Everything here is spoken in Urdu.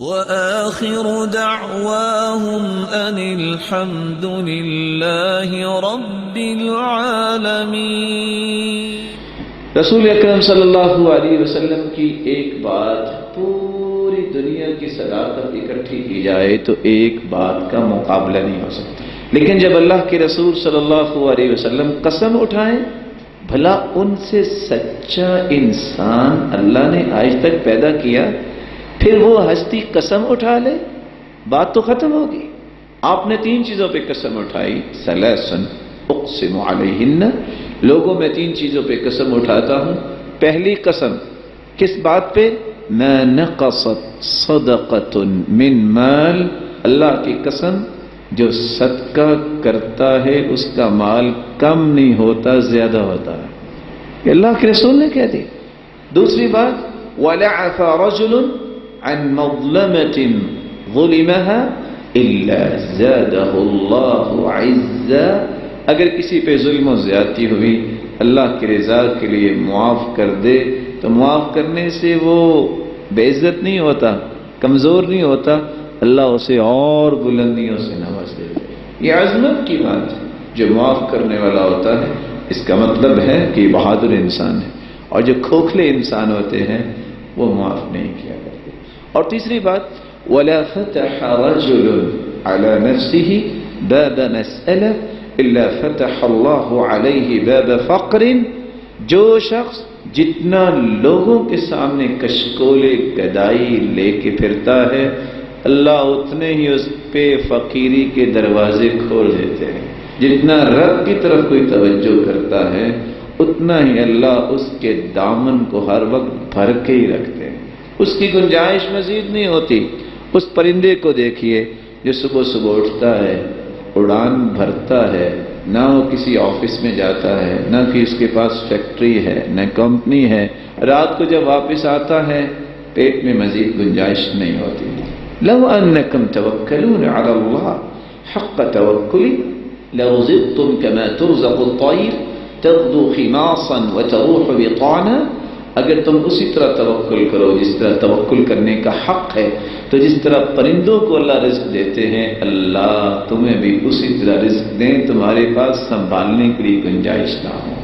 وآخر دعواهم أن الحمد لله رب العالمين۔ رسول اکرم صلی اللہ علیہ وسلم کی ایک بات پوری دنیا کی صداقت اکٹھی کی جائے تو ایک بات کا مقابلہ نہیں ہو سکتا، لیکن جب اللہ کے رسول صلی اللہ علیہ وسلم قسم اٹھائیں، بھلا ان سے سچا انسان اللہ نے آج تک پیدا کیا، پھر وہ ہستی قسم اٹھا لے، بات تو ختم ہوگی۔ آپ نے 3 چیزوں پہ قسم اٹھائی، ثلاثن اقسم علیہن، لوگوں میں 3 چیزوں پہ قسم اٹھاتا ہوں۔ پہلی قسم کس بات پہ؟ ما نقصت صدقۃ من مال، اللہ کی قسم جو صدقہ کرتا ہے اس کا مال کم نہیں ہوتا، زیادہ ہوتا ہے، یہ اللہ کے رسول نے کہہ دی۔ دوسری بات وَلَعَفَ رَجُلٌ عَنْ مَظْلَمَةٍ ظُلِمَهَا إِلَّا زَادَهُ اللَّهُ عِزًّا، اگر کسی پہ ظلم و زیادتی ہوئی اللہ کی رضا کے لیے معاف کر دے تو معاف کرنے سے وہ بے عزت نہیں ہوتا، کمزور نہیں ہوتا، اللہ اسے اور بلندیوں سے نواز دے گا۔ یہ عظمت کی بات ہے، جو معاف کرنے والا ہوتا ہے اس کا مطلب ہے کہ بہادر انسان ہے، اور جو کھوکھلے انسان ہوتے ہیں وہ معاف نہیں کیا کرتے۔ اور تیسری بات وَلَا فَتَحَ رَجُلٌ عَلَى نَفْسِهِ بَابَ مَسْأَلَةٍ إِلَّا فَتَحَ اللَّهُ عَلَيْهِ بَابَ فَقْرٍ، جو شخص جتنا لوگوں کے سامنے کشکولے گدائی لے کے پھرتا ہے، اللہ اتنے ہی اس پہ فقیری کے دروازے کھول دیتے ہیں۔ جتنا رب کی طرف کوئی توجہ کرتا ہے اتنا ہی اللہ اس کے دامن کو ہر وقت بھر کے ہی رکھتے ہیں، اس کی گنجائش مزید نہیں ہوتی۔ اس پرندے کو دیکھیے جو صبح صبح اٹھتا ہے، اڑان بھرتا ہے، نہ وہ کسی آفس میں جاتا ہے، نہ کہ اس کے پاس فیکٹری ہے، نہ کمپنی ہے، رات کو جب واپس آتا ہے پیٹ میں مزید گنجائش نہیں ہوتی۔ لو انکم توکلون علی اللہ حق توکلی لرزقتم کما ترزق الطیر تغدو خماصا وتروح بطانا، اگر تم اسی طرح توکل کرو جس طرح توکل کرنے کا حق ہے تو جس طرح پرندوں کو اللہ رزق دیتے ہیں اللہ تمہیں بھی اسی طرح رزق دیں، تمہارے پاس سنبھالنے کے لیے گنجائش نہ ہو۔